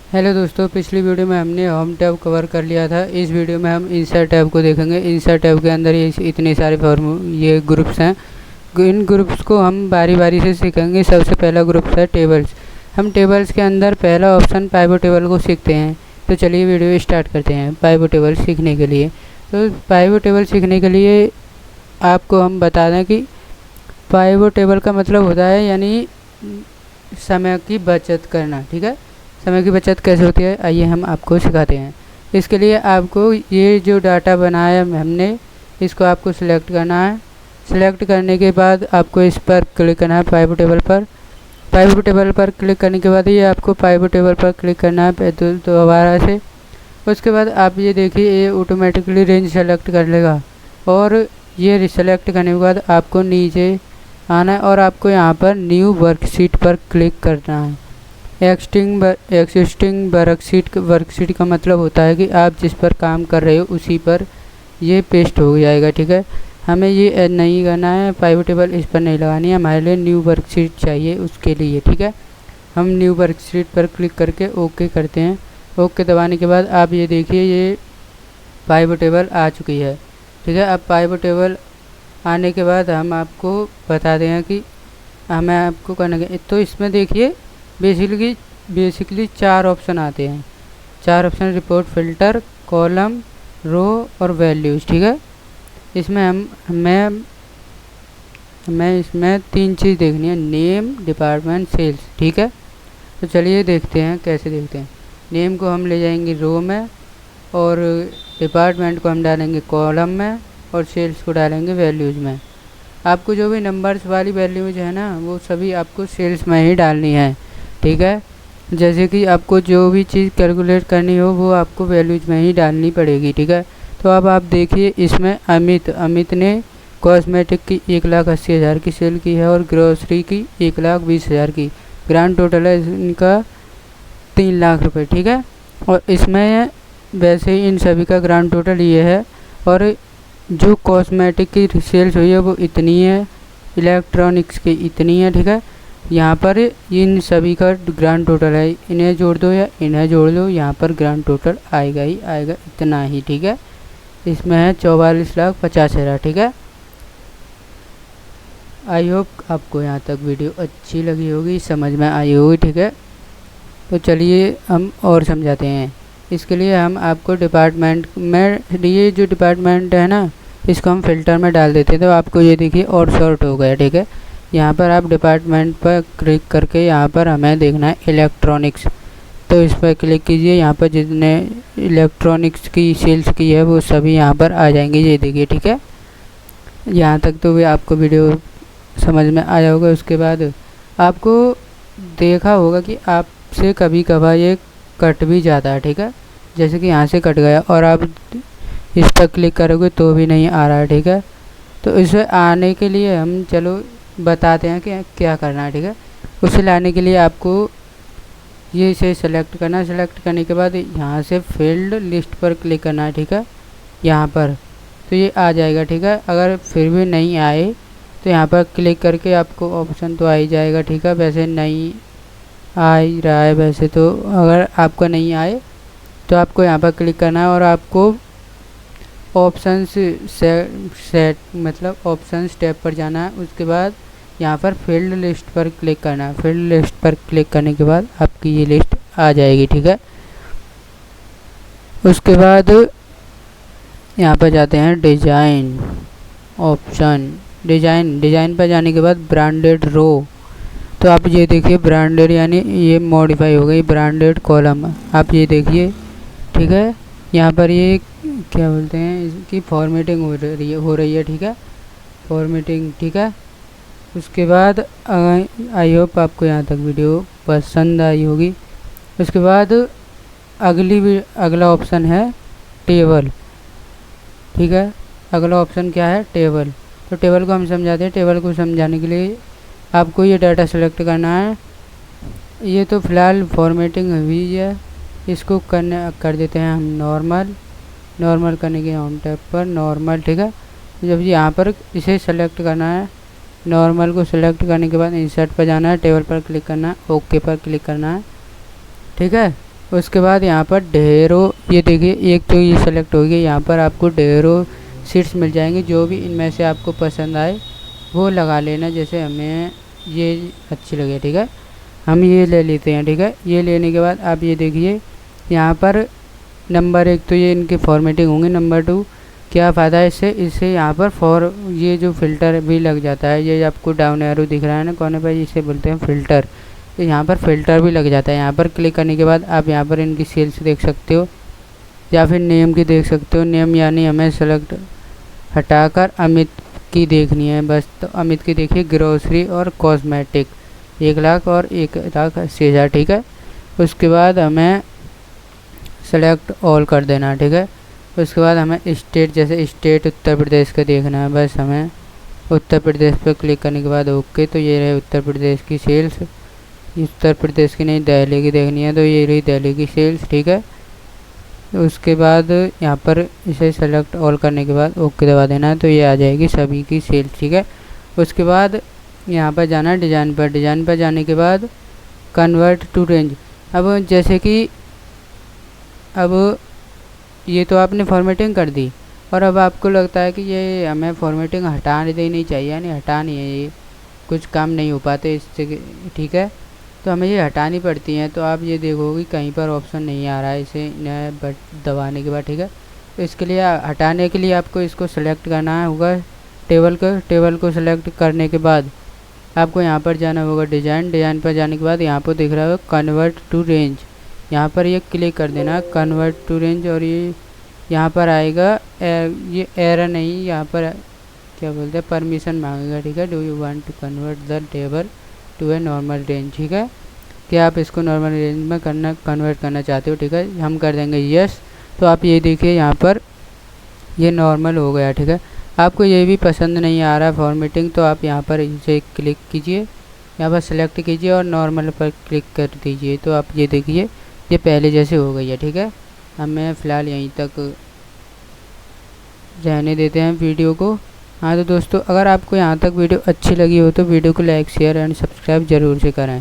Hello दोस्तों, पिछली video में हमने होम टैब कवर कर लिया था। इस वीडियो में हम इंसर्ट टैब को देखेंगे। इंसर्ट टैब के अंदर ये इतने सारे ये ग्रुप्स हैं। इन ग्रुप्स को हम बारी बारी से सीखेंगे। सबसे पहला ग्रुप है टेबल्स। हम टेबल्स के अंदर पहला ऑप्शन पाइवट टेबल को सीखते हैं। तो चलिए वीडियो स्टार्ट करते हैं। पाइवट टेबल सीखने के लिए आपको हम बता दें कि पाइवट टेबल का मतलब होता है यानी समय की बचत करना। ठीक है, समय की बचत कैसे होती है आइए हम आपको सिखाते हैं। इसके लिए आपको ये जो डाटा बनाया हमने, इसको आपको सिलेक्ट करना है। सिलेक्ट करने के बाद आपको इस पर क्लिक करना है पाइवट टेबल पर। पाइवट टेबल पर क्लिक करने के बाद ये आपको पाइवट टेबल पर क्लिक करना है दोबारा से। उसके बाद आप ये देखिए, ये ऑटोमेटिकली रेंज सेलेक्ट कर लेगा और ये सेलेक्ट करने के बाद आपको नीचे आना है और आपको यहाँ पर न्यू वर्कशीट पर क्लिक करना है। एक्सिस्टिंग वर्कशीट का मतलब होता है कि आप जिस पर काम कर रहे हो उसी पर ये पेस्ट हो जाएगा। ठीक है, हमें ये नहीं करना है, पाइवट टेबल इस पर नहीं लगानी है, हमारे लिए न्यू वर्कशीट चाहिए उसके लिए। ठीक है, हम न्यू वर्कशीट पर क्लिक करके ओके करते हैं। ओके दबाने के बाद आप ये देखिए, ये पाइवट टेबल आ चुकी है। ठीक है, अब पाइवट टेबल आने के बाद हम आपको बता दें कि हमें आपको करना है। तो इसमें देखिए बेसिकली 4 ऑप्शन आते हैं। 4 ऑप्शन: रिपोर्ट, फिल्टर, कॉलम, रो और वैल्यूज़। ठीक है, इसमें हमें इसमें 3 चीज़ देखनी है: नेम, डिपार्टमेंट, सेल्स। ठीक है, तो चलिए देखते हैं कैसे देखते हैं। नेम को हम ले जाएंगे रो में और डिपार्टमेंट को हम डालेंगे कॉलम में और सेल्स को डालेंगे वैल्यूज़ में। आपको जो भी नंबर्स वाली वैल्यूज है ना, वो सभी आपको सेल्स में ही डालनी है। ठीक है, जैसे कि आपको जो भी चीज़ कैलकुलेट करनी हो वो आपको वैल्यूज में ही डालनी पड़ेगी। ठीक है, तो अब आप देखिए, इसमें अमित ने कॉस्मेटिक की 1,80,000 की सेल की है और ग्रोसरी की 1,20,000 की। ग्रांड टोटल है इनका 3 लाख रुपये। ठीक है, और इसमें वैसे ही इन सभी का ग्रांड टोटल ये है और जो कॉस्मेटिक की सेल्स हुई है वो इतनी है, इलेक्ट्रॉनिक्स की इतनी है। ठीक है, यहाँ पर इन सभी का ग्रांड टोटल है, इन्हें जोड़ दो या इन्हें जोड़ दो, यहाँ पर ग्रांड टोटल आएगा ही आएगा, इतना ही। ठीक है, इसमें है 44,50,000। ठीक है, आई होप आपको यहाँ तक वीडियो अच्छी लगी होगी, समझ में आई होगी। ठीक है, तो चलिए हम और समझाते हैं। इसके लिए हम आपको डिपार्टमेंट में, ये जो डिपार्टमेंट है ना, इसको हम फिल्टर में डाल देते हैं। तो आपको ये देखिए और शॉर्ट हो गया। ठीक है, यहाँ पर आप डिपार्टमेंट पर क्लिक करके यहाँ पर हमें देखना है इलेक्ट्रॉनिक्स। तो इस पर क्लिक कीजिए, यहाँ पर जितने इलेक्ट्रॉनिक्स की सेल्स की है वो सभी यहाँ पर आ जाएंगे। ये देखिए। ठीक है, यहाँ तक तो भी आपको वीडियो समझ में आया होगा। उसके बाद आपको देखा होगा कि आपसे कभी कभार ये कट भी जाता है। ठीक है, जैसे कि यहाँ से कट गया और आप इस पर क्लिक करोगे तो भी नहीं आ रहा है। ठीक है, तो इसे आने के लिए हम चलो बताते हैं कि क्या करना है। ठीक है, उसे लाने के लिए आपको ये इसे सेलेक्ट करना है। सेलेक्ट करने के बाद यहाँ से फील्ड लिस्ट पर क्लिक करना है। ठीक है, यहाँ पर तो ये आ जाएगा। ठीक है, अगर फिर भी नहीं आए तो यहाँ पर क्लिक करके आपको ऑप्शन तो आ ही जाएगा। ठीक है, वैसे नहीं आ ही रहा है वैसे तो, अगर आपका नहीं आए तो आपको यहाँ पर क्लिक करना है और आपको ऑप्शंस सेट मतलब ऑप्शंस टैब पर जाना है। उसके बाद यहाँ पर फील्ड लिस्ट पर क्लिक करना है। फील्ड लिस्ट पर क्लिक करने के बाद आपकी ये लिस्ट आ जाएगी। ठीक है, उसके बाद यहाँ पर जाते हैं डिज़ाइन ऑप्शन। डिज़ाइन पर जाने के बाद ब्रांडेड रो। तो आप ये देखिए, ब्रांडेड यानी ये मॉडिफाई हो गई ब्रांडेड कॉलम। आप ये देखिए। ठीक है, यहाँ पर ये क्या बोलते हैं, इसकी फॉर्मेटिंग हो रही है। ठीक है, फॉर्मेटिंग। ठीक है, उसके बाद आई होप आपको यहाँ तक वीडियो पसंद आई होगी। उसके बाद अगला ऑप्शन है टेबल। ठीक है, अगला ऑप्शन क्या है, टेबल। तो टेबल को हम समझाते हैं। टेबल को समझाने के लिए आपको ये डाटा सेलेक्ट करना है। ये तो फ़िलहाल फॉर्मेटिंग हुई है, इसको कर देते हैं हम नॉर्मल करने के होम टैब पर नॉर्मल। ठीक है, जब यहाँ पर इसे सेलेक्ट करना है, नॉर्मल को सेलेक्ट करने के बाद इंसर्ट पर जाना है, टेबल पर क्लिक करना है, ओके पर क्लिक करना है। ठीक है, उसके बाद यहाँ पर ढेरों, ये देखिए एक तो ये सेलेक्ट हो गया, यहाँ पर आपको ढेरों सीट्स मिल जाएंगे। जो भी इनमें से आपको पसंद आए वो लगा लेना। जैसे हमें ये अच्छी लगे, ठीक है, हम ये ले लेते हैं, ठीक है। ये लेने के बाद आप ये देखिए यहाँ पर नंबर 1 तो ये इनके फॉर्मेटिंग होंगे। नंबर 2 क्या फ़ायदा है इससे यहाँ पर ये जो फ़िल्टर भी लग जाता है। ये आपको डाउन एरो दिख रहा है ना कोने पर, इसे बोलते हैं फ़िल्टर। तो यहाँ पर फ़िल्टर भी लग जाता है। यहाँ पर क्लिक करने के बाद आप यहाँ पर इनकी सेल्स देख सकते हो या फिर नेम की देख सकते हो। नेम यानी हमें सेलेक्ट हटाकर अमित की देखनी है बस। तो अमित की देखिए ग्रोसरी और कॉस्मेटिक 1 लाख और 1,80,000, ठीक है। उसके बाद हमें सेलेक्ट ऑल कर देना, ठीक है। उसके बाद हमें स्टेट, जैसे स्टेट उत्तर प्रदेश का देखना है बस। हमें उत्तर प्रदेश पर क्लिक करने के बाद ओके। तो ये रहे उत्तर प्रदेश की सेल्स। उत्तर प्रदेश की नहीं, दिल्ली की देखनी है, तो ये रही दिल्ली की सेल्स, ठीक है। उसके बाद यहाँ पर इसे सेलेक्ट ऑल करने के बाद ओके दबा देना है, तो ये आ जाएगी सभी की सेल्स, ठीक है। उसके बाद यहाँ पर जाना है डिज़ाइन पर। डिज़ाइन पर जाने के बाद कन्वर्ट टू रेंज। अब जैसे कि अब ये तो आपने फॉर्मेटिंग कर दी और अब आपको लगता है कि ये हमें फॉर्मेटिंग हटा देनी चाहिए, यानी हटानी है, ये कुछ काम नहीं हो पाते इससे, ठीक है। तो हमें ये हटानी पड़ती हैं। तो आप ये देखोगे कहीं पर ऑप्शन नहीं आ रहा है इसे बट दबाने के बाद, ठीक है। तो इसके लिए हटाने के लिए आपको इसको सेलेक्ट करना होगा टेबल को सेलेक्ट करने के बाद आपको यहाँ पर जाना होगा डिज़ाइन पर जाने के बाद यहाँ पर दिख रहा होगा कन्वर्ट टू रेंज। यहाँ पर ये क्लिक कर देना कन्वर्ट टू रेंज और ये यहाँ पर आएगा ये एरर नहीं, यहाँ पर क्या बोलते हैं परमिशन मांगेगा, ठीक है। Do you want to convert the table to a normal range, ठीक है। क्या आप इसको नॉर्मल रेंज में कन्वर्ट करना चाहते हो, ठीक है। हम कर देंगे यस। तो आप ये देखिए यहाँ पर ये नॉर्मल हो गया, ठीक है। आपको ये भी पसंद नहीं आ रहा फॉर्मेटिंग, तो आप यहाँ पर इसे क्लिक कीजिए, यहाँ पर सेलेक्ट कीजिए और नॉर्मल पर क्लिक कर दीजिए। तो आप ये देखिए ये पहले जैसे हो गई है, ठीक है। हमें फ़िलहाल यहीं तक रहने देते हैं वीडियो को। हाँ तो दोस्तों, अगर आपको यहाँ तक वीडियो अच्छी लगी हो तो वीडियो को लाइक शेयर एंड सब्सक्राइब ज़रूर से करें।